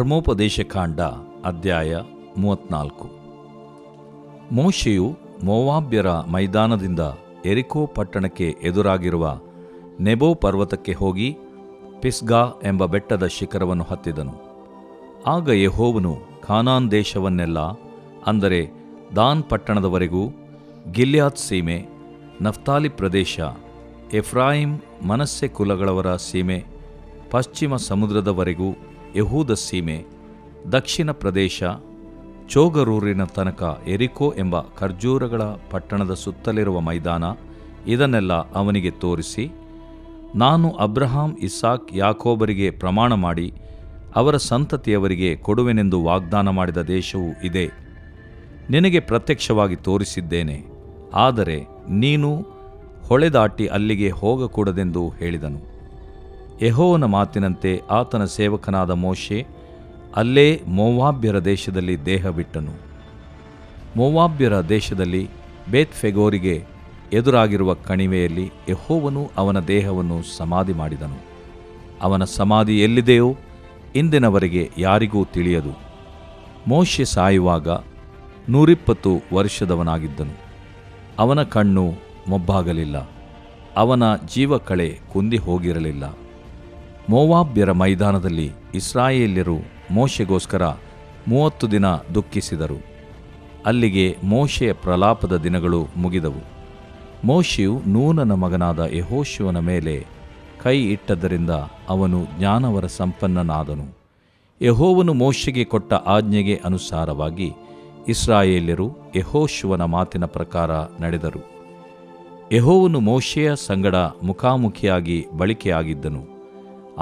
ಧರ್ಮೋಪದೇಶಕಾಂಡ ಅಧ್ಯಾಯ 34. ಮೋಶೆಯು ಮೋವಾಬ್ಯರ ಮೈದಾನದಿಂದ ಯೆರಿಕೋ ಪಟ್ಟಣಕ್ಕೆ ಎದುರಾಗಿರುವ ನೆಬೋ ಪರ್ವತಕ್ಕೆ ಹೋಗಿ ಪಿಸ್ಗಾ ಎಂಬ ಬೆಟ್ಟದ ಶಿಖರವನ್ನು ಹತ್ತಿದನು. ಆಗ ಯೆಹೋವನು ಕಾನಾನ್ ದೇಶವನ್ನೆಲ್ಲ, ಅಂದರೆ ದಾನ್ ಪಟ್ಟಣದವರೆಗೂ, ಗಿಲ್ಯಾದ್ ಸೀಮೆ, ನಫ್ತಾಲಿ ಪ್ರದೇಶ, ಎಫ್ರಾಯಿಮ್ ಮನಸ್ಸೆ ಕುಲಗಳವರ ಸೀಮೆ, ಪಶ್ಚಿಮ ಸಮುದ್ರದವರೆಗೂ ಯಹೂದ ಸೀಮೆ, ದಕ್ಷಿಣ ಪ್ರದೇಶ, ಚೋಗರೂರಿನ ತನಕ ಯೆರಿಕೋ ಎಂಬ ಖರ್ಜೂರಗಳ ಪಟ್ಟಣದ ಸುತ್ತಲಿರುವ ಮೈದಾನ, ಇದನ್ನೆಲ್ಲ ಅವನಿಗೆ ತೋರಿಸಿ, ನಾನು ಅಬ್ರಹಾಂ, ಇಸಾಕ್, ಯಾಕೋಬರಿಗೆ ಪ್ರಮಾಣ ಮಾಡಿ ಅವರ ಸಂತತಿಯವರಿಗೆ ಕೊಡುವೆನೆಂದು ವಾಗ್ದಾನ ಮಾಡಿದ ದೇಶವು ಇದೇ. ನಿನಗೆ ಪ್ರತ್ಯಕ್ಷವಾಗಿ ತೋರಿಸಿದ್ದೇನೆ, ಆದರೆ ನೀನು ಹೊಳೆದಾಟಿ ಅಲ್ಲಿಗೆ ಹೋಗಕೂಡದೆಂದು ಹೇಳಿದನು. ಯೆಹೋವನ ಮಾತಿನಂತೆ ಆತನ ಸೇವಕನಾದ ಮೋಶೆ ಅಲ್ಲೇ ಮೋವಾಬ್ಯರ ದೇಶದಲ್ಲಿ ದೇಹ ಬಿಟ್ಟನು. ಮೋವಾಬ್ಯರ ದೇಶದಲ್ಲಿ ಬೇತ್ಫೆಗೋರಿಗೆ ಎದುರಾಗಿರುವ ಕಣಿವೆಯಲ್ಲಿ ಯೆಹೋವನು ಅವನ ದೇಹವನ್ನು ಸಮಾಧಿ ಮಾಡಿದನು. ಅವನ ಸಮಾಧಿ ಎಲ್ಲಿದೆಯೋ ಇಂದಿನವರೆಗೆ ಯಾರಿಗೂ ತಿಳಿಯದು. ಮೋಶೆ ಸಾಯುವಾಗ 120 ವರ್ಷದವನಾಗಿದ್ದನು. ಅವನ ಕಣ್ಣು ಮೊಬ್ಬಾಗಲಿಲ್ಲ, ಅವನ ಜೀವಕಳೆ ಕುಂದಿ ಹೋಗಿರಲಿಲ್ಲ. ಮೋವಾಬ್ಯರ ಮೈದಾನದಲ್ಲಿ ಇಸ್ರಾಯೇಲ್ಯರು ಮೋಶೆಗೋಸ್ಕರ 30 ದಿನ ದುಃಖಿಸಿದರು. ಅಲ್ಲಿಗೆ ಮೋಶೆಯ ಪ್ರಲಾಪದ ದಿನಗಳು ಮುಗಿದವು. ಮೋಶೆಯು ನೂನನ ಮಗನಾದ ಯೆಹೋಶುವನ ಮೇಲೆ ಕೈ ಇಟ್ಟದ್ದರಿಂದ ಅವನು ಜ್ಞಾನವರ ಸಂಪನ್ನನಾದನು. ಯೆಹೋವನು ಮೋಶೆಗೆ ಕೊಟ್ಟ ಆಜ್ಞೆಗೆ ಅನುಸಾರವಾಗಿ ಇಸ್ರಾಯೇಲ್ಯರು ಯೆಹೋಶುವನ ಮಾತಿನ ಪ್ರಕಾರ ನಡೆದರು. ಯೆಹೋವನು ಮೋಶೆಯ ಸಂಗಡ ಮುಖಾಮುಖಿಯಾಗಿ ಬಳಿಕೆಯಾಗಿದ್ದನು.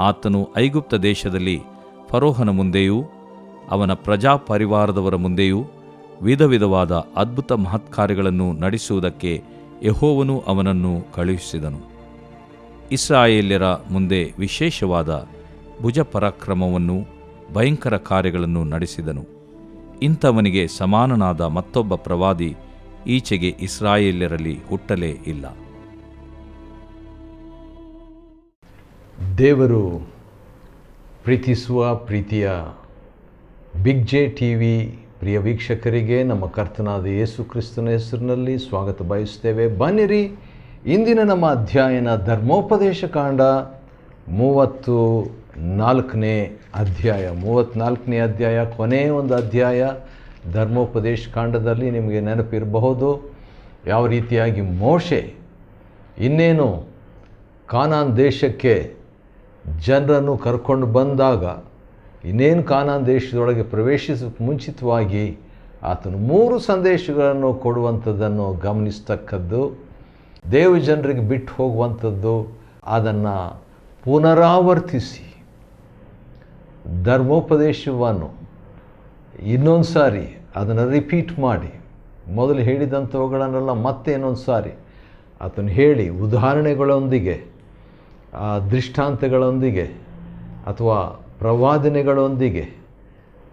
ಆತನು ಐಗುಪ್ತ ದೇಶದಲ್ಲಿ ಫರೋಹನ ಮುಂದೆಯೂ ಅವನ ಪ್ರಜಾಪರಿವಾರದವರ ಮುಂದೆಯೂ ವಿಧ ವಿಧವಾದ ಅದ್ಭುತ ಮಹತ್ಕಾರ್ಯಗಳನ್ನು ನಡೆಸುವುದಕ್ಕೆ ಯೆಹೋವನು ಅವನನ್ನು ಕಳುಹಿಸಿದನು. ಇಸ್ರಾಯೇಲ್ಯರ ಮುಂದೆ ವಿಶೇಷವಾದ ಭುಜಪರಾಕ್ರಮವನ್ನೂ ಭಯಂಕರ ಕಾರ್ಯಗಳನ್ನು ನಡೆಸಿದನು. ಇಂಥವನಿಗೆ ಸಮಾನನಾದ ಮತ್ತೊಬ್ಬ ಪ್ರವಾದಿ ಈಚೆಗೆ ಇಸ್ರಾಯೇಲ್ಯರಲ್ಲಿ ಹುಟ್ಟಲೇ ಇಲ್ಲ. ದೇವರು ಪ್ರೀತಿಸುವ ಪ್ರೀತಿಯ ಬಿಗ್ ಜೆ ಟಿವಿ ಪ್ರಿಯ ವೀಕ್ಷಕರಿಗೆ ನಮ್ಮ ಕರ್ತನಾದ ಯೇಸು ಕ್ರಿಸ್ತನ ಹೆಸರಿನಲ್ಲಿ ಸ್ವಾಗತ ಬಯಸುತ್ತೇವೆ. ಬನ್ನಿರಿ, ಇಂದಿನ ನಮ್ಮ ಅಧ್ಯಯನ ಧರ್ಮೋಪದೇಶ ಕಾಂಡ 34ನೇ ಅಧ್ಯಾಯ. 34ನೇ ಅಧ್ಯಾಯ ಕೊನೆಯ ಒಂದು ಅಧ್ಯಾಯ. ಧರ್ಮೋಪದೇಶ ಕಾಂಡದಲ್ಲಿ ನಿಮಗೆ ನೆನಪಿರಬಹುದು ಯಾವ ರೀತಿಯಾಗಿ ಮೋಶೆ ಇನ್ನೇನು ಕಾನಾನ್ ದೇಶಕ್ಕೆ ಜನರನ್ನು ಕರ್ಕೊಂಡು ಬಂದಾಗ, ಇನ್ನೇನು ಕಾನಾನ್ ದೇಶದೊಳಗೆ ಪ್ರವೇಶಿಸೋಕ್ಕೆ ಮುಂಚಿತವಾಗಿ ಆತನು 3 ಸಂದೇಶಗಳನ್ನು ಕೊಡುವಂಥದ್ದನ್ನು ಗಮನಿಸ್ತಕ್ಕದ್ದು, ದೇವ ಜನರಿಗೆ ಬಿಟ್ಟು ಹೋಗುವಂಥದ್ದು, ಅದನ್ನು ಪುನರಾವರ್ತಿಸಿ ಧರ್ಮೋಪದೇಶವನ್ನು ಇನ್ನೊಂದು ಸಾರಿ ಅದನ್ನು ರಿಪೀಟ್ ಮಾಡಿ, ಮೊದಲು ಹೇಳಿದಂಥವುಗಳನ್ನೆಲ್ಲ ಮತ್ತೆ ಇನ್ನೊಂದು ಸಾರಿ ಆತನು ಹೇಳಿ ಉದಾಹರಣೆಗಳೊಂದಿಗೆ, ದೃಷ್ಟಾಂತಗಳೊಂದಿಗೆ ಅಥವಾ ಪ್ರವಾದನೆಗಳೊಂದಿಗೆ,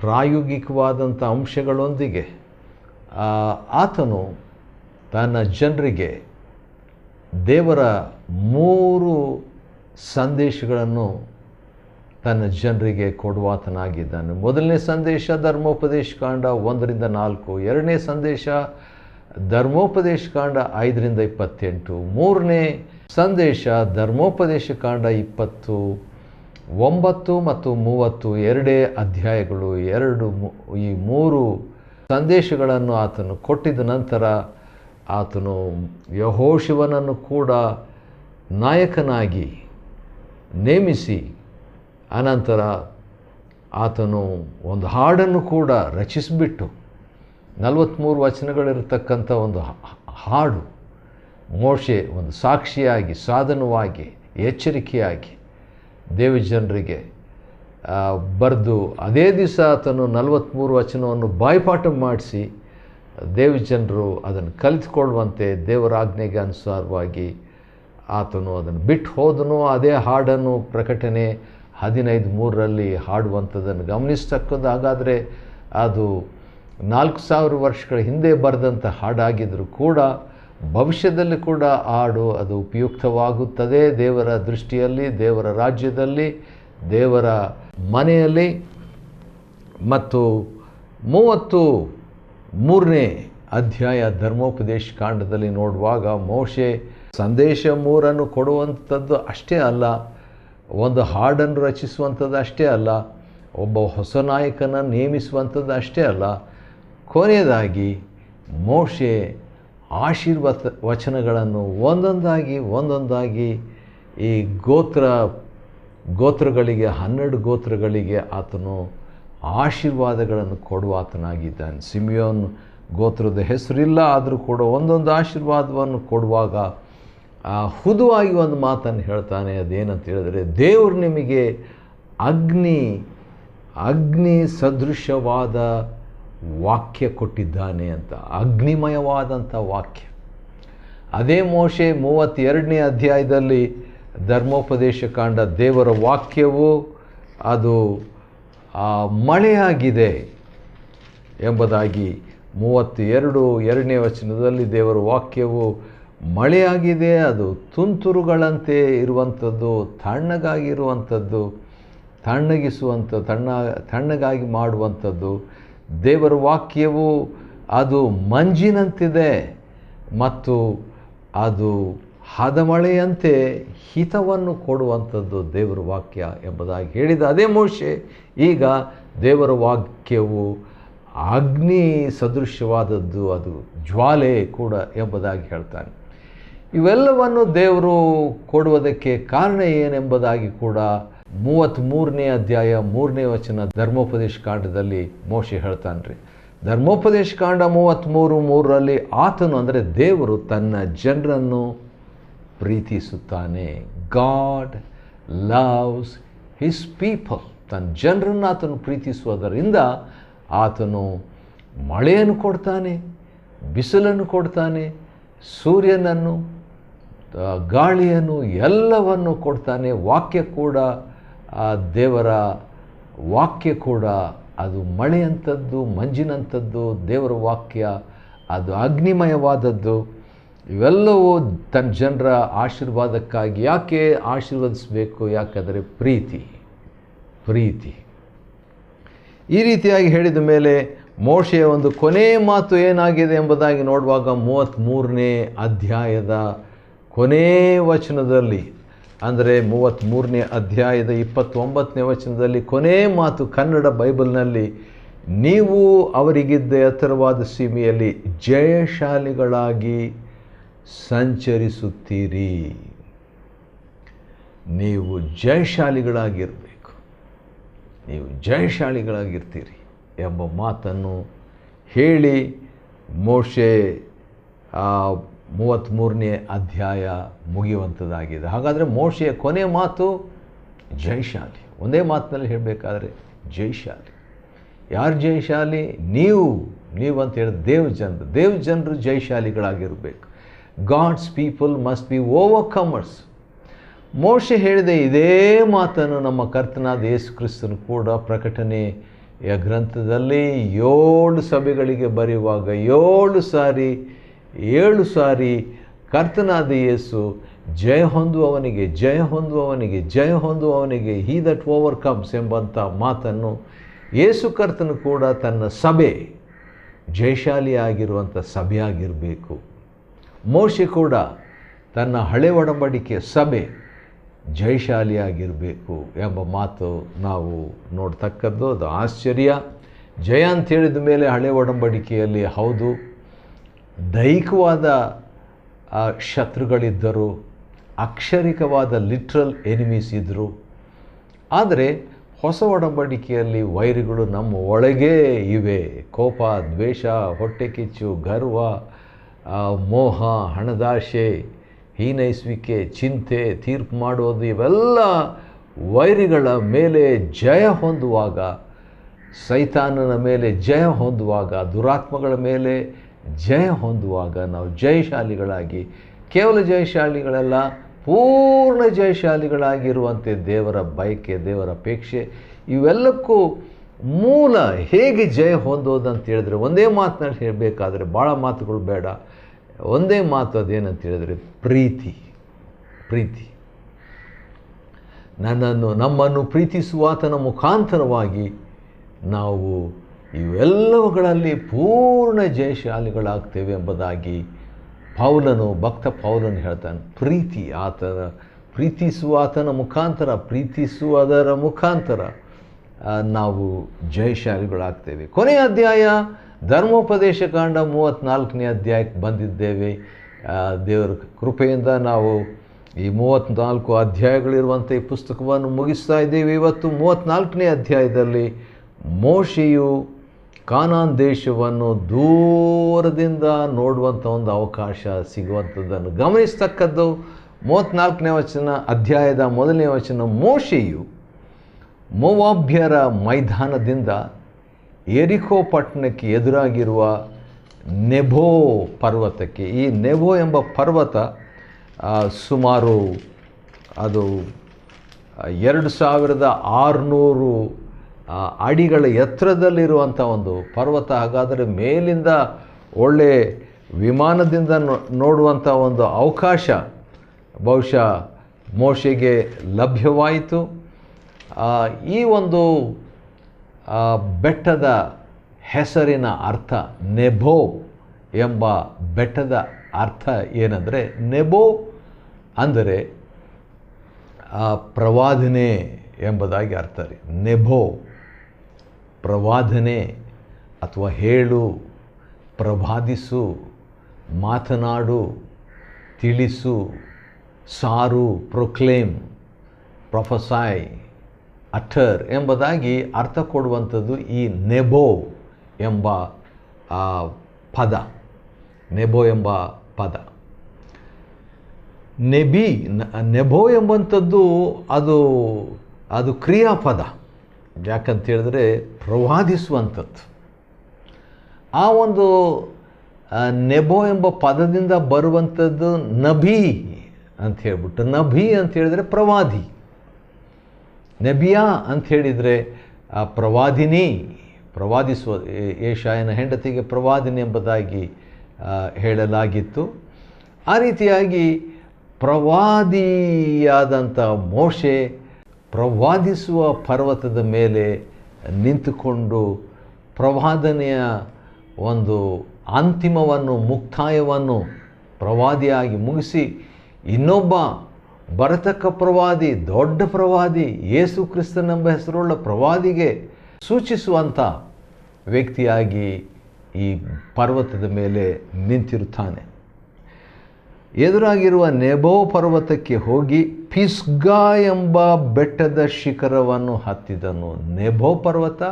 ಪ್ರಾಯೋಗಿಕವಾದಂಥ ಅಂಶಗಳೊಂದಿಗೆ ಆತನು ತನ್ನ ಜನರಿಗೆ ದೇವರ 3 ಸಂದೇಶಗಳನ್ನು ತನ್ನ ಜನರಿಗೆ ಕೊಡುವಾತನಾಗಿದ್ದಾನೆ. ಮೊದಲನೇ ಸಂದೇಶ ಧರ್ಮೋಪದೇಶ ಕಾಂಡ 1-4, ಎರಡನೇ ಸಂದೇಶ ಧರ್ಮೋಪದೇಶ ಕಾಂಡ 5-28, ಮೂರನೇ ಸಂದೇಶ ಧರ್ಮೋಪದೇಶ ಕಾಂಡ 29 ಮತ್ತು 30, 2 ಅಧ್ಯಾಯಗಳು. ಈ 3 ಸಂದೇಶಗಳನ್ನು ಆತನು ಕೊಟ್ಟಿದ್ದ ನಂತರ ಆತನು ಯೆಹೋಶುವನನ್ನು ಕೂಡ ನಾಯಕನಾಗಿ ನೇಮಿಸಿ, ಅನಂತರ ಆತನು ಒಂದು ಹಾಡನ್ನು ಕೂಡ ರಚಿಸಿಬಿಟ್ಟು 43 ವಚನಗಳಿರತಕ್ಕಂಥ ಒಂದು ಹಾಡು ಮೋಶೆ ಒಂದು ಸಾಕ್ಷಿಯಾಗಿ, ಸಾಧನವಾಗಿ, ಎಚ್ಚರಿಕೆಯಾಗಿ ದೇವಜನರಿಗೆ ಬರೆದು ಅದೇ ದಿವಸ ಆತನು 43 ವಚನವನ್ನು ಬಾಯ್ಪಾಠ ಮಾಡಿಸಿ ದೇವಜನರು ಅದನ್ನು ಕಲಿತುಕೊಳ್ಳುವಂತೆ ದೇವರ ಆಜ್ಞೆಗೆ ಅನುಸಾರವಾಗಿ ಆತನು ಅದನ್ನು ಬಿಟ್ಟು ಹೋದನು. ಅದೇ ಹಾಡನ್ನು ಪ್ರಕಟಣೆ 15:3 ಹಾಡುವಂಥದ್ದನ್ನು ಗಮನಿಸ್ತಕ್ಕದ್ದು. ಹಾಗಾದರೆ ಅದು 4000 ವರ್ಷಗಳ ಹಿಂದೆ ಬರೆದಂಥ ಹಾಡಾಗಿದ್ದರೂ ಕೂಡ ಭವಿಷ್ಯದಲ್ಲಿ ಕೂಡ ಹಾಡು ಅದು ಉಪಯುಕ್ತವಾಗುತ್ತದೆ. ದೇವರ ದೃಷ್ಟಿಯಲ್ಲಿ, ದೇವರ ರಾಜ್ಯದಲ್ಲಿ, ದೇವರ ಮನೆಯಲ್ಲಿ ಮತ್ತು 33ನೇ ಅಧ್ಯಾಯ ಧರ್ಮೋಪದೇಶ ಕಾಂಡದಲ್ಲಿ ನೋಡುವಾಗ ಮೋಶೆ ಸಂದೇಶ 3 ಕೊಡುವಂಥದ್ದು ಅಷ್ಟೇ ಅಲ್ಲ, ಒಂದು ಹಾಡನ್ನು ರಚಿಸುವಂಥದ್ದು ಅಷ್ಟೇ ಅಲ್ಲ, ಒಬ್ಬ ಹೊಸ ನಾಯಕನ ನೇಮಿಸುವಂಥದ್ದು ಅಷ್ಟೇ ಅಲ್ಲ, ಕೊನೆಯದಾಗಿ ಮೋಶೆ ಆಶೀರ್ವಾದ ವಚನಗಳನ್ನು ಒಂದೊಂದಾಗಿ ಈ ಗೋತ್ರಗಳಿಗೆ 12 ಗೋತ್ರಗಳಿಗೆ ಆತನು ಆಶೀರ್ವಾದಗಳನ್ನು ಕೊಡುವ ಆತನಾಗಿದ್ದಾನೆ. ಸಿಮಿಯೋನ್ ಗೋತ್ರದ ಹೆಸರಿಲ್ಲ, ಆದರೂ ಕೂಡ ಒಂದೊಂದು ಆಶೀರ್ವಾದವನ್ನು ಕೊಡುವಾಗ ಹುದುವಾಗಿ ಒಂದು ಮಾತನ್ನು ಹೇಳ್ತಾನೆ. ಅದೇನಂತ ಹೇಳಿದ್ರೆ, ದೇವರು ನಿಮಗೆ ಅಗ್ನಿ ಸದೃಶವಾದ ವಾಕ್ಯ ಕೊಟ್ಟಿದ್ದಾನೆ ಅಂತ, ಅಗ್ನಿಮಯವಾದಂಥ ವಾಕ್ಯ. ಅದೇ ಮೋಶೆ 32ನೇ ಅಧ್ಯಾಯದಲ್ಲಿ ಧರ್ಮೋಪದೇಶ ಕಾಂಡ, ದೇವರ ವಾಕ್ಯವು ಅದು ಮಳೆಯಾಗಿದೆ ಎಂಬುದಾಗಿ 32ನೇ ವಚನದಲ್ಲಿ ದೇವರ ವಾಕ್ಯವು ಮಳೆಯಾಗಿದೆ, ಅದು ತುಂತುರುಗಳಂತೆ ಇರುವಂಥದ್ದು, ತಣ್ಣಗಾಗಿರುವಂಥದ್ದು, ತಣ್ಣಗಾಗಿ ಮಾಡುವಂಥದ್ದು. ದೇವರ ವಾಕ್ಯವು ಅದು ಮಂಜಿನಂತಿದೆ ಮತ್ತು ಅದು ಹದಮಳೆಯಂತೆ ಹಿತವನ್ನು ಕೊಡುವಂಥದ್ದು ದೇವರ ವಾಕ್ಯ ಎಂಬುದಾಗಿ ಹೇಳಿದ ಅದೇ ಮೋಶೆ ಈಗ ದೇವರ ವಾಕ್ಯವು ಅಗ್ನಿ ಸದೃಶವಾದದ್ದು, ಅದು ಜ್ವಾಲೆ ಕೂಡ ಎಂಬುದಾಗಿ ಹೇಳ್ತಾನೆ. ಇವೆಲ್ಲವನ್ನು ದೇವರು ಕೊಡುವುದಕ್ಕೆ ಕಾರಣ ಏನೆಂಬುದಾಗಿ ಕೂಡ 33ನೇ ಅಧ್ಯಾಯ 3ನೇ ವಚನ ಧರ್ಮೋಪದೇಶ ಕಾಂಡದಲ್ಲಿ ಮೋಶೆ ಹೇಳ್ತಾನೆ ರೀ. ಧರ್ಮೋಪದೇಶ ಕಾಂಡ 33:3ರಲ್ಲಿ ಆತನು ಅಂದರೆ ದೇವರು ತನ್ನ ಜನರನ್ನು ಪ್ರೀತಿಸುತ್ತಾನೆ. God loves his people. ತನ್ನ ಜನರನ್ನು ಆತನು ಪ್ರೀತಿಸುವುದರಿಂದ ಆತನು ಮಳೆಯನ್ನು ಕೊಡ್ತಾನೆ, ಬಿಸಿಲನ್ನು ಕೊಡ್ತಾನೆ, ಸೂರ್ಯನನ್ನು, ಗಾಳಿಯನ್ನು, ಎಲ್ಲವನ್ನು ಕೊಡ್ತಾನೆ. ವಾಕ್ಯ ಕೂಡ, ದೇವರ ವಾಕ್ಯ ಕೂಡ ಅದು ಮಳೆಯಂಥದ್ದು, ಮಂಜಿನಂಥದ್ದು. ದೇವರ ವಾಕ್ಯ ಅದು ಅಗ್ನಿಮಯವಾದದ್ದು. ಇವೆಲ್ಲವೂ ತನ್ನ ಜನರ ಆಶೀರ್ವಾದಕ್ಕಾಗಿ. ಯಾಕೆ ಆಶೀರ್ವದಿಸಬೇಕು? ಯಾಕಂದರೆ ಪ್ರೀತಿ. ಈ ರೀತಿಯಾಗಿ ಹೇಳಿದ ಮೇಲೆ ಮೋಶೆಯ ಒಂದು ಕೊನೆಯ ಮಾತು ಏನಾಗಿದೆ ಎಂಬುದಾಗಿ ನೋಡುವಾಗ 33ನೇ ಅಧ್ಯಾಯದ ಕೊನೇ ವಚನದಲ್ಲಿ, ಅಂದರೆ 33ನೇ ಅಧ್ಯಾಯದ 29ನೇ ವಚನದಲ್ಲಿ ಕೊನೇ ಮಾತು ಕನ್ನಡ ಬೈಬಲ್ನಲ್ಲಿ, ನೀವು ಅವರಿಗಿದ್ದ ಎತ್ತರವಾದ ಸೀಮೆಯಲ್ಲಿ ಜಯಶಾಲಿಗಳಾಗಿ ಸಂಚರಿಸುತ್ತೀರಿ. ನೀವು ಜಯಶಾಲಿಗಳಾಗಿರಬೇಕು, ನೀವು ಜಯಶಾಲಿಗಳಾಗಿರ್ತೀರಿ ಎಂಬ ಮಾತನ್ನು ಹೇಳಿ ಮೋಶೆ 33ನೇ ಅಧ್ಯಾಯ ಮುಗಿಯುವಂಥದ್ದಾಗಿದೆ. ಹಾಗಾದರೆ ಮೋಶೆಯ ಕೊನೆಯ ಮಾತು ಜಯಶಾಲಿ. ಒಂದೇ ಮಾತಿನಲ್ಲಿ ಹೇಳಬೇಕಾದ್ರೆ ಜಯಶಾಲಿ. ಯಾರು ಜಯಶಾಲಿ? ನೀವು ಅಂತ ಹೇಳಿದ್ರೆ ದೇವ ಜನರು ಜಯಶಾಲಿಗಳಾಗಿರಬೇಕು. God's people must be overcomers. ಮೋಶೆ ಹೇಳಿದ ಇದೇ ಮಾತನ್ನು ನಮ್ಮ ಕರ್ತನಾದ ಯೇಸು ಕ್ರಿಸ್ತನು ಕೂಡ ಪ್ರಕಟಣೆಯ ಗ್ರಂಥದಲ್ಲಿ 7 ಸಭೆಗಳಿಗೆ ಬರೆಯುವಾಗ 7 ಸಾರಿ ಕರ್ತನಾದ ಯೇಸು ಜಯ ಹೊಂದುವವನಿಗೆ ಹಿ ದಟ್ ಓವರ್ಕಮ್ಸ್ ಎಂಬಂಥ ಮಾತನ್ನು ಯೇಸು ಕರ್ತನು ಕೂಡ ತನ್ನ ಸಭೆ ಜಯಶಾಲಿಯಾಗಿರುವಂಥ ಸಭೆಯಾಗಿರಬೇಕು. ಮೋಶೆ ಕೂಡ ತನ್ನ ಹಳೆ ಒಡಂಬಡಿಕೆಯ ಸಭೆ ಜಯಶಾಲಿಯಾಗಿರಬೇಕು ಎಂಬ ಮಾತು ನಾವು ನೋಡ್ತಕ್ಕದ್ದು. ಅದು ಆಶ್ಚರ್ಯ. ಜಯ ಅಂತ ಹೇಳಿದ ಮೇಲೆ ಹಳೆ ಒಡಂಬಡಿಕೆಯಲ್ಲಿ ಹೌದು ದೈಹಿಕವಾದ ಶತ್ರುಗಳಿದ್ದರು, ಅಕ್ಷರಿಕವಾದ ಲಿಟ್ರಲ್ ಎನಿಮೀಸ್ ಇದ್ದರು. ಆದರೆ ಹೊಸ ಒಡಂಬಡಿಕೆಯಲ್ಲಿ ವೈರಿಗಳು ನಮ್ಮ ಒಳಗೇ ಇವೆ. ಕೋಪ, ದ್ವೇಷ, ಹೊಟ್ಟೆ ಕಿಚ್ಚು, ಗರ್ವ, ಮೋಹ, ಹಣದಾಶೆ, ಹೀನೈಸುವಿಕೆ, ಚಿಂತೆ, ತೀರ್ಪು ಮಾಡೋದು, ಇವೆಲ್ಲ ವೈರಿಗಳ ಮೇಲೆ ಜಯ ಹೊಂದುವಾಗ, ಸೈತಾನನ ಮೇಲೆ ಜಯ ಹೊಂದುವಾಗ, ದುರಾತ್ಮಗಳ ಮೇಲೆ ಜಯ ಹೊಂದುವಾಗ ನಾವು ಜಯಶಾಲಿಗಳಾಗಿ, ಕೇವಲ ಜಯಶಾಲಿಗಳೆಲ್ಲ ಪೂರ್ಣ ಜಯಶಾಲಿಗಳಾಗಿರುವಂತೆ ದೇವರ ಬಯಕೆ, ದೇವರ ಅಪೇಕ್ಷೆ. ಇವೆಲ್ಲಕ್ಕೂ ಮೂಲ ಹೇಗೆ ಜಯ ಹೊಂದೋದಂತ ಹೇಳಿದ್ರೆ ಒಂದೇ ಮಾತಿನಲ್ಲಿ ಹೇಳಬೇಕಾದ್ರೆ ಭಾಳ ಮಾತುಗಳು ಬೇಡ. ಒಂದೇ ಮಾತು, ಅದೇನಂತ ಹೇಳಿದ್ರೆ ಪ್ರೀತಿ. ನಮ್ಮನ್ನು ಪ್ರೀತಿಸುವಾತನ ಮುಖಾಂತರವಾಗಿ ನಾವು ಇವೆಲ್ಲವುಗಳಲ್ಲಿ ಪೂರ್ಣ ಜಯಶಾಲಿಗಳಾಗ್ತೇವೆ ಎಂಬುದಾಗಿ ಭಕ್ತ ಪೌಲನು ಹೇಳ್ತಾನೆ. ಪ್ರೀತಿಸುವ ಆತನ ಮುಖಾಂತರ, ಪ್ರೀತಿಸುವುದರ ಮುಖಾಂತರ ನಾವು ಜಯಶಾಲಿಗಳಾಗ್ತೇವೆ. ಕೊನೆಯ ಅಧ್ಯಾಯ ಧರ್ಮೋಪದೇಶ ಕಾಂಡ 34ನೇ ಅಧ್ಯಾಯಕ್ಕೆ ಬಂದಿದ್ದೇವೆ. ದೇವರ ಕೃಪೆಯಿಂದ ನಾವು ಈ 34 ಅಧ್ಯಾಯಗಳಿರುವಂಥ ಈ ಪುಸ್ತಕವನ್ನು ಮುಗಿಸ್ತಾ ಇದ್ದೇವೆ. ಇವತ್ತು 34ನೇ ಅಧ್ಯಾಯದಲ್ಲಿ ಮೋಶೆಯು ಕಾನಾನ್ ದೇಶವನ್ನು ದೂರದಿಂದ ನೋಡುವಂಥ ಒಂದು ಅವಕಾಶ ಸಿಗುವಂಥದ್ದನ್ನು ಗಮನಿಸ್ತಕ್ಕದ್ದು. 34ನೇ ಅಧ್ಯಾಯದ 1ನೇ ವಚನ, ಮೋಶೆಯು ಮೋವಾಬ್ಯರ ಮೈದಾನದಿಂದ ಯೆರಿಕೋ ಪಟ್ಟಣಕ್ಕೆ ಎದುರಾಗಿರುವ ನೆಬೋ ಪರ್ವತಕ್ಕೆ, ಈ ನೆಬೋ ಎಂಬ ಪರ್ವತ ಸುಮಾರು ಅದು 2600 ಅಡಿಗಳ ಎತ್ತರದಲ್ಲಿರುವಂಥ ಒಂದು ಪರ್ವತ. ಹಾಗಾದರೆ ಮೇಲಿಂದ ಒಳ್ಳೆ ವಿಮಾನದಿಂದ ನೋಡುವಂಥ ಒಂದು ಅವಕಾಶ ಬಹುಶಃ ಮೋಶೆಗೆ ಲಭ್ಯವಾಯಿತು. ಈ ಒಂದು ಬೆಟ್ಟದ ಹೆಸರಿನ ಅರ್ಥ, ನೆಬೋ ಎಂಬ ಬೆಟ್ಟದ ಅರ್ಥ ಏನಂದರೆ, ನೆಬೋ ಅಂದರೆ ಪ್ರವಾದನೆ ಎಂಬುದಾಗಿ ಅರ್ಥ ರೀ. ನೆಬೋ ಪ್ರವಾದನೆ ಅಥವಾ ಹೇಳು, ಪ್ರವಾದಿಸು, ಮಾತನಾಡು, ತಿಳಿಸು, ಸಾರು, ಪ್ರೊಕ್ಲೇಮ್, ಪ್ರೊಫೆಸೈ, ಅಟರ್ ಎಂಬುದಾಗಿ ಅರ್ಥ ಕೊಡುವಂಥದ್ದು ಈ ನೆಬೋ ಎಂಬ ಪದ. ನೆಬೋ ಎಂಬ ಪದ. ನೆಬೋ ಎಂಬಂಥದ್ದು ಅದು ಕ್ರಿಯಾಪದ. ಯಾಕಂತೇಳಿದ್ರೆ ಪ್ರವಾದಿಸುವಂಥದ್ದು. ಆ ಒಂದು ನೆಬೋ ಎಂಬ ಪದದಿಂದ ಬರುವಂಥದ್ದು ನಬಿ ಅಂತ ಹೇಳ್ಬಿಟ್ಟು, ನಬಿ ಅಂತ ಹೇಳಿದರೆ ಪ್ರವಾದಿ, ನಬಿಯಾ ಅಂತ ಹೇಳಿದರೆ ಪ್ರವಾದಿನಿ, ಪ್ರವಾದಿಸುವ. ಯೆಶಾಯನ ಹೆಂಡತಿಗೆ ಪ್ರವಾದಿನಿ ಎಂಬುದಾಗಿ ಹೇಳಲಾಗಿತ್ತು. ಆ ರೀತಿಯಾಗಿ ಪ್ರವಾದಿಯಾದಂಥ ಮೋಶೆ ಪ್ರವಾದಿಸುವ ಪರ್ವತದ ಮೇಲೆ ನಿಂತುಕೊಂಡು ಪ್ರವಾದನೆಯ ಒಂದು ಅಂತಿಮವನ್ನು, ಮುಕ್ತಾಯವನ್ನು ಪ್ರವಾದಿಯಾಗಿ ಮುಗಿಸಿ, ಇನ್ನೊಬ್ಬ ಬರತಕ್ಕ ಪ್ರವಾದಿ, ದೊಡ್ಡ ಪ್ರವಾದಿ, ಯೇಸು ಕ್ರಿಸ್ತನೆಂಬ ಹೆಸರುಳ್ಳ ಪ್ರವಾದಿಗೆ ಸೂಚಿಸುವಂಥ ವ್ಯಕ್ತಿಯಾಗಿ ಈ ಪರ್ವತದ ಮೇಲೆ ನಿಂತಿರುತ್ತಾನೆ. ಎದುರಾಗಿರುವ ನೆಬೋ ಪರ್ವತಕ್ಕೆ ಹೋಗಿ ಪಿಸ್ಗಾ ಎಂಬ ಬೆಟ್ಟದ ಶಿಖರವನ್ನು ಹತ್ತಿದನು. ನೆಬೋ ಪರ್ವತ,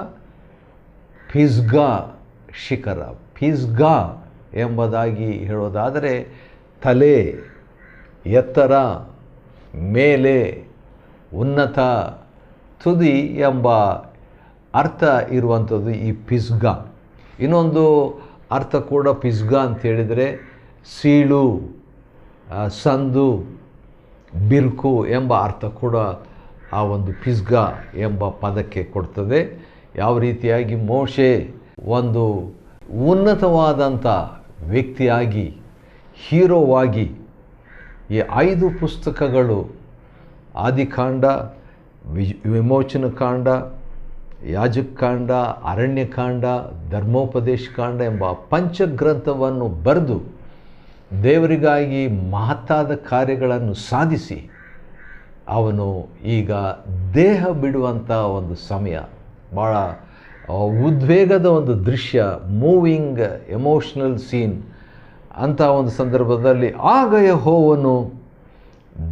ಪಿಸ್ಗಾ ಶಿಖರ. ಪಿಸ್ಗಾ ಎಂಬುದಾಗಿ ಹೇಳೋದಾದರೆ ತಲೆ, ಎತ್ತರ, ಮೇಲೆ, ಉನ್ನತ, ತುದಿ ಎಂಬ ಅರ್ಥ ಇರುವಂಥದ್ದು ಈ ಪಿಸ್ಗಾ. ಇನ್ನೊಂದು ಅರ್ಥ ಕೂಡ ಪಿಸ್ಗಾ ಅಂತೇಳಿದರೆ ಸೀಳು, ಸಂದು, ಬಿರುಕು ಎಂಬ ಅರ್ಥ ಕೂಡ ಆ ಒಂದು ಪಿಸ್ಗಾ ಎಂಬ ಪದಕ್ಕೆ ಕೊಡ್ತದೆ. ಯಾವ ರೀತಿಯಾಗಿ ಮೋಶೆ ಒಂದು ಉನ್ನತವಾದಂಥ ವ್ಯಕ್ತಿಯಾಗಿ, ಹೀರೋವಾಗಿ ಈ 5 ಪುಸ್ತಕಗಳು, ಆದಿಕಾಂಡ, ವಿಮೋಚನಕಾಂಡ, ಯಾಜಕಕಾಂಡ, ಅರಣ್ಯಕಾಂಡ, ಧರ್ಮೋಪದೇಶ ಕಾಂಡ ಎಂಬ ಪಂಚಗ್ರಂಥವನ್ನು ಬರೆದು ದೇವರಿಗಾಗಿ ಮಹತ್ತಾದ ಕಾರ್ಯಗಳನ್ನು ಸಾಧಿಸಿ ಅವನು ಈಗ ದೇಹ ಬಿಡುವಂಥ ಒಂದು ಸಮಯ, ಭಾಳ ಉದ್ವೇಗದ ಒಂದು ದೃಶ್ಯ, ಮೂವಿಂಗ್ ಎಮೋಷ್ನಲ್ ಸೀನ್ ಅಂಥ ಒಂದು ಸಂದರ್ಭದಲ್ಲಿ ಆಗ ಯೆಹೋವನು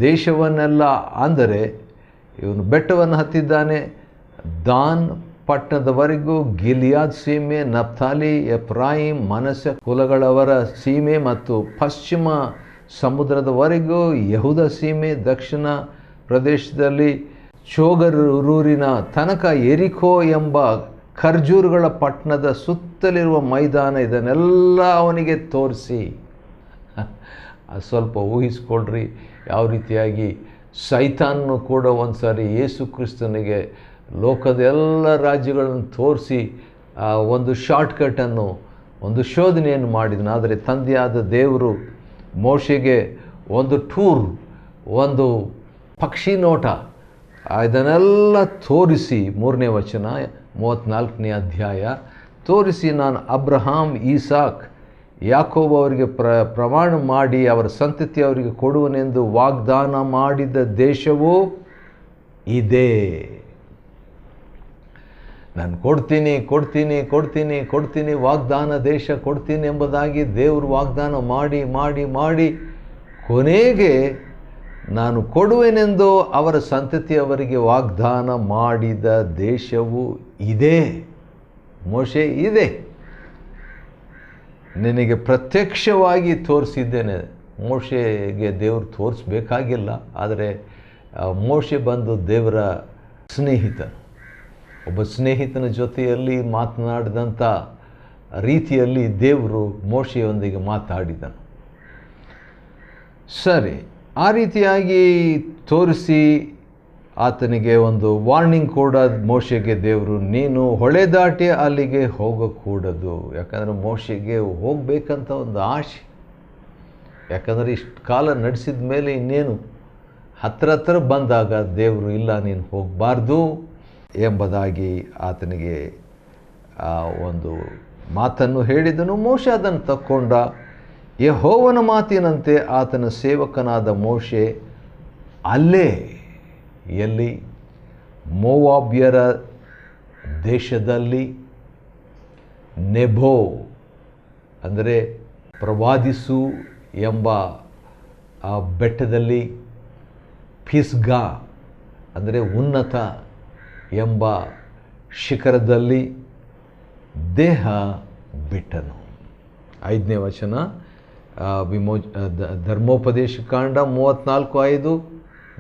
ದೇಶವನ್ನೆಲ್ಲ, ಅಂದರೆ ಇವನು ಬೆಟ್ಟವನ್ನು ಹತ್ತಿದ್ದಾನೆ, ದಾನ್ ಪಟ್ಟಣದವರೆಗೂ, ಗಿಲಿಯಾದ್ ಸೀಮೆ, ನಫ್ತಾಲಿ, ಎಫ್ರಾಯಿಮ್, ಮನಸ್ಸೆ ಕುಲಗಳವರ ಸೀಮೆ ಮತ್ತು ಪಶ್ಚಿಮ ಸಮುದ್ರದವರೆಗೂ, ಯೆಹೂದ ಸೀಮೆ, ದಕ್ಷಿಣ ಪ್ರದೇಶದಲ್ಲಿ ಚೋಗರೂರಿನ ತನಕ, ಯೆರಿಕೋ ಎಂಬ ಖರ್ಜೂರುಗಳ ಪಟ್ಟಣದ ಸುತ್ತಲಿರುವ ಮೈದಾನ, ಇದನ್ನೆಲ್ಲ ಅವನಿಗೆ ತೋರಿಸಿ. ಸ್ವಲ್ಪ ಊಹಿಸ್ಕೊಳ್ರಿ ಯಾವ ರೀತಿಯಾಗಿ ಸೈತಾನನು ಕೂಡ ಒಂದು ಸಾರಿ ಯೇಸು ಕ್ರಿಸ್ತನಿಗೆ ಲೋಕದ ಎಲ್ಲ ರಾಜ್ಯಗಳನ್ನು ತೋರಿಸಿ ಒಂದು ಶಾರ್ಟ್ಕಟನ್ನು, ಒಂದು ಶೋಧನೆಯನ್ನು ಮಾಡಿದನು. ಆದರೆ ತಂದೆಯಾದ ದೇವರು ಮೋಶೆಗೆ ಒಂದು ಟೂರ್, ಒಂದು ಪಕ್ಷಿ ನೋಟ ಇದನ್ನೆಲ್ಲ ತೋರಿಸಿ, 3ನೇ ವಚನ, 34ನೇ ಅಧ್ಯಾಯ. ತೋರಿಸಿ, ನಾನು ಅಬ್ರಹಾಂ, ಈಸಾಕ್, ಯಾಕೋಬ ಅವರಿಗೆ ಪ್ರಮಾಣ ಮಾಡಿ ಅವರ ಸಂತತಿ ಅವರಿಗೆ ಕೊಡುವನೆಂದು ವಾಗ್ದಾನ ಮಾಡಿದ ದೇಶವೂ ಇದೇ. ನಾನು ಕೊಡ್ತೀನಿ ಕೊಡ್ತೀನಿ ಕೊಡ್ತೀನಿ ಕೊಡ್ತೀನಿ, ವಾಗ್ದಾನ ದೇಶ ಕೊಡ್ತೀನಿ ಎಂಬುದಾಗಿ ದೇವರು ವಾಗ್ದಾನ ಮಾಡಿ ಮಾಡಿ ಮಾಡಿ ಕೊನೆಗೆ ನಾನು ಕೊಡುವೆನೆಂದು ಅವರ ಸಂತತಿಯವರಿಗೆ ವಾಗ್ದಾನ ಮಾಡಿದ ದೇಶವು ಇದೆ. ಮೋಶೆ ಇದೆ, ನಿನಗೆ ಪ್ರತ್ಯಕ್ಷವಾಗಿ ತೋರಿಸಿದ್ದೇನೆ. ಮೋಶೆಗೆ ದೇವರು ತೋರಿಸ್ಬೇಕಾಗಿಲ್ಲ, ಆದರೆ ಮೋಶೆ ಬಂದು ದೇವರ ಸ್ನೇಹಿತ. ಒಬ್ಬ ಸ್ನೇಹಿತನ ಜೊತೆಯಲ್ಲಿ ಮಾತನಾಡಿದಂಥ ರೀತಿಯಲ್ಲಿ ದೇವರು ಮೋಶೆಯೊಂದಿಗೆ ಮಾತಾಡಿದನು. ಸರಿ, ಆ ರೀತಿಯಾಗಿ ತೋರಿಸಿ ಆತನಿಗೆ ಒಂದು ವಾರ್ನಿಂಗ್ ಕೂಡ ಮೋಶೆಗೆ ದೇವರು, ನೀನು ಹೊಳೆ ದಾಟಿ ಅಲ್ಲಿಗೆ ಹೋಗಕೂಡದು. ಯಾಕಂದರೆ ಮೋಶೆಗೆ ಹೋಗಬೇಕಂತ ಒಂದು ಆಸೆ. ಯಾಕಂದರೆ ಇಷ್ಟು ಕಾಲ ನಡೆಸಿದ ಮೇಲೆ ಇನ್ನೇನು ಹತ್ರ ಬಂದಾಗ ದೇವರು, ಇಲ್ಲ ನೀನು ಹೋಗಬಾರ್ದು ಎಂಬುದಾಗಿ ಆತನಿಗೆ ಒಂದು ಮಾತನ್ನು ಹೇಳಿದನು. ಮೋಶೆ ಅದನ್ನು ತಕ್ಕೊಂಡ. ಯೆಹೋವನ ಮಾತಿನಂತೆ ಆತನ ಸೇವಕನಾದ ಮೋಶೆ ಅಲ್ಲೇ, ಎಲ್ಲಿ? ಮೋವಾಬ್ಯರ ದೇಶದಲ್ಲಿ, ನೆಬೋ ಅಂದರೆ ಪ್ರವಾದಿಸು ಎಂಬ ಆ ಬೆಟ್ಟದಲ್ಲಿ, ಪಿಸ್ಗಾ ಅಂದರೆ ಉನ್ನತ ಎಂಬ ಶಿಖರದಲ್ಲಿ ದೇಹ ಬಿಟ್ಟನು. 5ನೇ ವಚನ, ಧರ್ಮೋಪದೇಶ ಕಾಂಡ 34:5.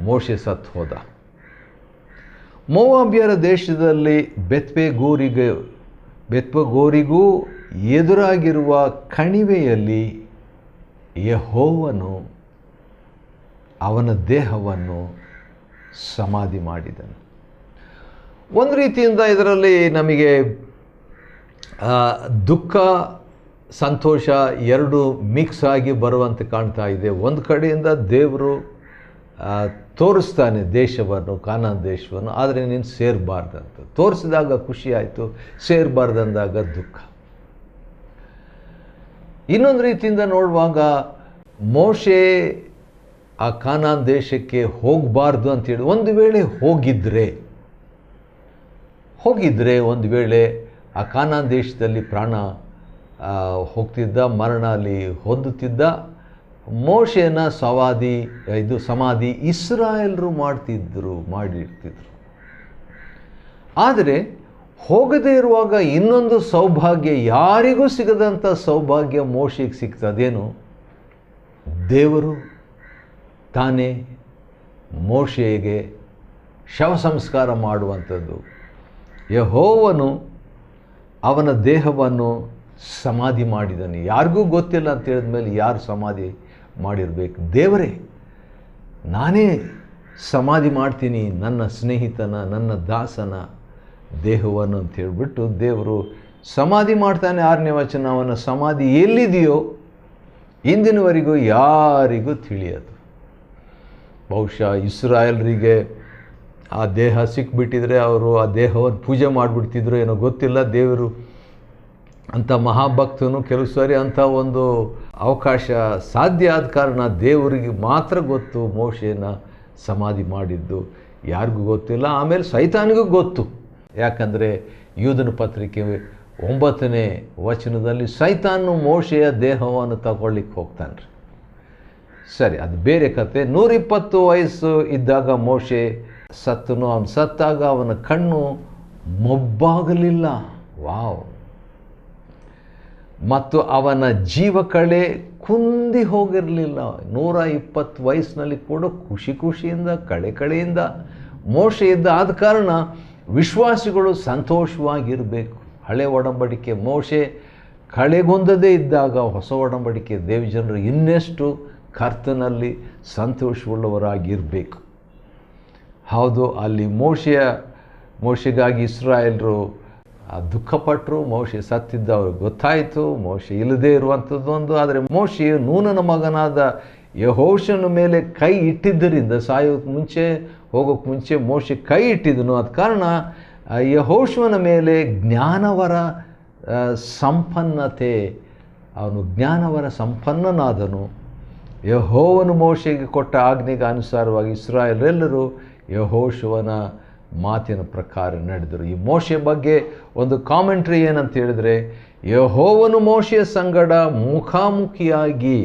ಮೋಶೆ ಸತ್ತು ಹೋದ. ಮೋವಾಬ್ಯರ ದೇಶದಲ್ಲಿ ಬೆತ್ಪೆಗೋರಿಗೂ ಎದುರಾಗಿರುವ ಕಣಿವೆಯಲ್ಲಿ ಯೆಹೋವನು ಅವನ ದೇಹವನ್ನು ಸಮಾಧಿ ಮಾಡಿದನು. ಒಂದು ರೀತಿಯಿಂದ ಇದರಲ್ಲಿ ನಮಗೆ ದುಃಖ ಸಂತೋಷ ಎರಡು ಮಿಕ್ಸ್ ಆಗಿ ಬರುವಂತೆ ಕಾಣ್ತಾ ಇದೆ. ಒಂದು ಕಡೆಯಿಂದ ದೇವರು ತೋರಿಸ್ತಾನೆ ದೇಶವನ್ನು, ಕಾನಾನ್ ದೇಶವನ್ನು, ಆದರೆ ನೀನು ಸೇರಬಾರ್ದಂತ. ತೋರಿಸಿದಾಗ ಖುಷಿ ಆಯಿತು, ಸೇರಬಾರ್ದಂದಾಗ ದುಃಖ. ಇನ್ನೊಂದು ರೀತಿಯಿಂದ ನೋಡುವಾಗ ಮೋಶೆ ಆ ಕಾನಾನ್ ದೇಶಕ್ಕೆ ಹೋಗಬಾರ್ದು ಅಂತೇಳಿ, ಒಂದು ವೇಳೆ ಹೋಗಿದ್ರೆ ಒಂದು ವೇಳೆ ಆ ಕಾನಾನ್ ದೇಶದಲ್ಲಿ ಪ್ರಾಣ ಹೋಗ್ತಿದ್ದ, ಮರಣ ಅಲ್ಲಿ ಹೊಂದುತ್ತಿದ್ದ. ಮೋಶೆನ ಸಮಾಧಿ ಇಸ್ರಾಯೇಲರು ಮಾಡಿರ್ತಿದ್ರು. ಆದರೆ ಹೋಗದೇ ಇರುವಾಗ ಇನ್ನೊಂದು ಸೌಭಾಗ್ಯ, ಯಾರಿಗೂ ಸಿಗದಂಥ ಸೌಭಾಗ್ಯ ಮೋಶೆಗೆ ಸಿಗ್ತದೇನು? ದೇವರು ತಾನೇ ಮೋಶೆಗೆ ಶವ ಸಂಸ್ಕಾರ ಮಾಡುವಂಥದ್ದು. ಯೆಹೋವನು ಅವನ ದೇಹವನ್ನು ಸಮಾಧಿ ಮಾಡಿದನು. ಯಾರಿಗೂ ಗೊತ್ತಿಲ್ಲ ಅಂತ ಹೇಳಿದ ಮೇಲೆ ಯಾರು ಸಮಾಧಿ ಮಾಡಿರಬೇಕು? ದೇವರೇ, ನಾನೇ ಸಮಾಧಿ ಮಾಡ್ತೀನಿ ನನ್ನ ಸ್ನೇಹಿತನ, ನನ್ನ ದಾಸನ ದೇಹವನ್ನು ಅಂತ ಹೇಳಿಬಿಟ್ಟು ದೇವರು ಸಮಾಧಿ ಮಾಡ್ತಾನೆ. 6ನೇ ವಚನ, ಅವನ ಸಮಾಧಿ ಎಲ್ಲಿದೆಯೋ ಇಂದಿನವರೆಗೂ ಯಾರಿಗೂ ತಿಳಿಯದು. ಬಹುಶಃ ಇಸ್ರಾಯೇಲರಿಗೆ ಆ ದೇಹ ಸಿಕ್ಬಿಟ್ಟಿದ್ರೆ ಅವರು ಆ ದೇಹವನ್ನು ಪೂಜೆ ಮಾಡಿಬಿಡ್ತಿದ್ರು ಏನೋ ಗೊತ್ತಿಲ್ಲ. ದೇವರು ಅಂಥ ಮಹಾಭಕ್ತನು ಕೆಲವು ಸಾರಿ ಅಂಥ ಒಂದು ಅವಕಾಶ ಸಾಧ್ಯ ಆದ ಕಾರಣ ದೇವರಿಗೆ ಮಾತ್ರ ಗೊತ್ತು ಮೋಶೆನ ಸಮಾಧಿ ಮಾಡಿದ್ದು, ಯಾರಿಗೂ ಗೊತ್ತಿಲ್ಲ. ಆಮೇಲೆ ಸೈತಾನಿಗೂ ಗೊತ್ತು. ಯಾಕಂದರೆ ಯೂದನ ಪತ್ರಿಕೆ 9ನೇ ವಚನದಲ್ಲಿ ಸೈತಾನು ಮೋಶೆಯ ದೇಹವನ್ನು ತಗೊಳ್ಳಿಕ್ಕೆ ಹೋಗ್ತಾನೆ. ಸರಿ, ಅದು ಬೇರೆ ಕತೆ. 120 ವಯಸ್ಸು ಇದ್ದಾಗ ಮೋಶೆ ಸತ್ತನು. ಅವನು ಸತ್ತಾಗ ಅವನ ಕಣ್ಣು ಮೊಬ್ಬಾಗಲಿಲ್ಲ. ವಾವ್! ಮತ್ತು ಅವನ ಜೀವಕಳೆ ಕುಂದಿ ಹೋಗಿರಲಿಲ್ಲ. 120 ವಯಸ್ಸಿನಲ್ಲಿ ಕೂಡ ಖುಷಿಯಿಂದ ಕಳೆಯಿಂದ ಮೋಶೆ ಇದ್ದ. ಆದ ಕಾರಣ ವಿಶ್ವಾಸಿಗಳು ಸಂತೋಷವಾಗಿರಬೇಕು. ಹಳೆ ಒಡಂಬಡಿಕೆ ಮೋಶೆ ಕಳೆಗೊಂದದೇ ಇದ್ದಾಗ ಹೊಸ ಒಡಂಬಡಿಕೆ ದೇವಜನರು ಇನ್ನೆಷ್ಟು ಕರ್ತನಲ್ಲಿ ಸಂತೋಷವುಳ್ಳವರಾಗಿರಬೇಕು. ಹೌದು, ಅಲ್ಲಿ ಮೋಶೆಗಾಗಿ ಇಸ್ರಾಯೇಲರು ದುಃಖಪಟ್ಟರು. ಮೋಶೆ ಸತ್ತಿದ್ದ ಅವ್ರಿಗೆ ಗೊತ್ತಾಯಿತು, ಮೋಶೆ ಇಲ್ಲದೇ ಇರುವಂಥದ್ದೊಂದು. ಆದರೆ ಮೋಶೆಯು ನೂನನ ಮಗನಾದ ಯೆಹೋಶನ ಮೇಲೆ ಕೈ ಇಟ್ಟಿದ್ದರಿಂದ, ಹೋಗೋಕ್ಕೆ ಮುಂಚೆ ಮೋಶೆ ಕೈ ಇಟ್ಟಿದ್ದನು. ಆದ ಕಾರಣ ಯೆಹೋಶುವನ ಮೇಲೆ ಜ್ಞಾನವರ ಸಂಪನ್ನತೆ, ಅವನು ಜ್ಞಾನವರ ಸಂಪನ್ನನಾದನು. ಯೆಹೋವನು ಮೋಶೆಗೆ ಕೊಟ್ಟ ಆಜ್ಞೆಗೆ ಅನುಸಾರವಾಗಿ ಇಸ್ರಾಯೇಲರೆಲ್ಲರೂ ಯೆಹೋಶುವನ ಮಾತಿನ ಪ್ರಕಾರ ನಡೆದರು. ಈ ಮೋಶೆ ಬಗ್ಗೆ ಒಂದು ಕಾಮೆಂಟ್ರಿ ಏನಂತ ಹೇಳಿದರೆ, ಯೆಹೋವನು ಮೋಶೆಯ ಸಂಗಡ ಮುಖಾಮುಖಿಯಾಗಿ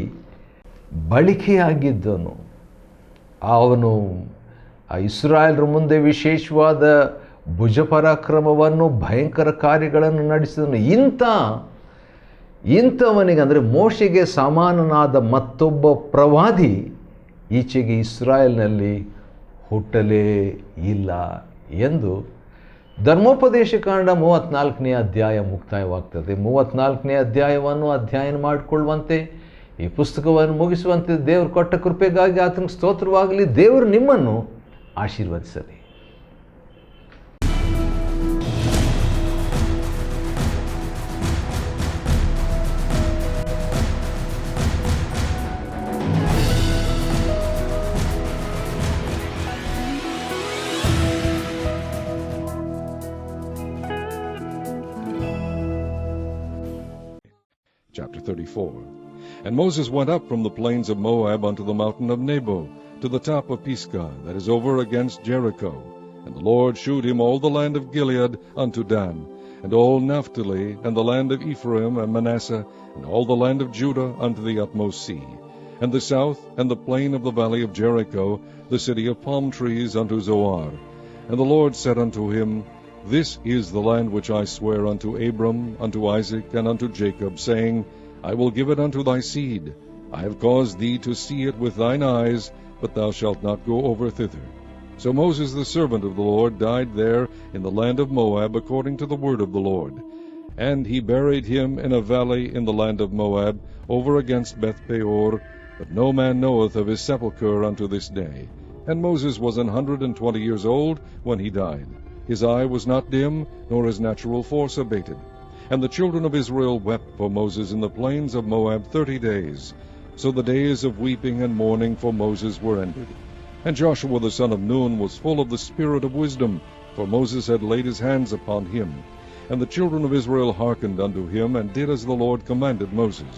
ಬಳಿಕೆಯಾಗಿದ್ದನು. ಅವನು ಇಸ್ರಾಯೇಲರ ಮುಂದೆ ವಿಶೇಷವಾದ ಭುಜಪರಾಕ್ರಮವನ್ನು, ಭಯಂಕರ ಕಾರ್ಯಗಳನ್ನು ನಡೆಸಿದನು. ಇಂಥವನಿಗೆ ಅಂದರೆ ಮೋಶೆಗೆ ಸಮಾನನಾದ ಮತ್ತೊಬ್ಬ ಪ್ರವಾದಿ ಈಚೆಗೆ ಇಸ್ರಾಯೇಲ್ನಲ್ಲಿ ಹುಟ್ಟಲೇ ಇಲ್ಲ ಎಂದು ಧರ್ಮೋಪದೇಶ ಕಾಂಡ 34ನೇ ಅಧ್ಯಾಯ ಮುಕ್ತಾಯವಾಗ್ತದೆ. 34ನೇ ಅಧ್ಯಾಯವನ್ನು ಅಧ್ಯಯನ ಮಾಡಿಕೊಳ್ಳುವಂತೆ, ಈ ಪುಸ್ತಕವನ್ನು ಮುಗಿಸುವಂತೆ ದೇವರು ಕೊಟ್ಟ ಕೃಪೆಗಾಗಿ ಆತನಿಗೆ ಸ್ತೋತ್ರವಾಗಲಿ. ದೇವರು ನಿಮ್ಮನ್ನು ಆಶೀರ್ವದಿಸಲಿ. Chapter 34. And Moses went up from the plains of Moab unto the mountain of Nebo, to the top of Pisgah, that is over against Jericho. And the Lord shewed him all the land of Gilead unto Dan, and all Naphtali, and the land of Ephraim and Manasseh, and all the land of Judah unto the utmost sea, and the south, and the plain of the valley of Jericho, the city of palm trees, unto Zoar. And the Lord said unto him, This is the land which I swear unto Abram, unto Isaac, and unto Jacob, saying, I will give it unto thy seed. I have caused thee to see it with thine eyes, but thou shalt not go over thither. So Moses the servant of the Lord died there in the land of Moab, according to the word of the Lord. And he buried him in a valley in the land of Moab, over against Beth-peor, but no man knoweth of his sepulchre unto this day. And Moses was 120 years old when he died. His eye was not dim, nor his natural force abated. And the children of Israel wept for Moses in the plains of Moab 30 days. So the days of weeping and mourning for Moses were ended. And Joshua the son of Nun was full of the spirit of wisdom, for Moses had laid his hands upon him. And the children of Israel hearkened unto him, and did as the Lord commanded Moses.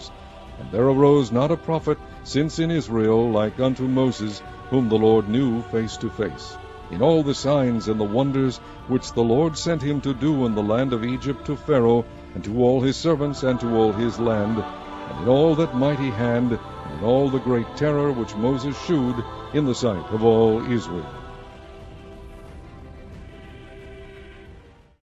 And there arose not a prophet since in Israel like unto Moses, whom the Lord knew face to face, in all the signs and the wonders which the Lord sent him to do in the land of Egypt to Pharaoh, and to all his servants, and to all his land, and in all that mighty hand, and in all the great terror which Moses shewed in the sight of all Israel.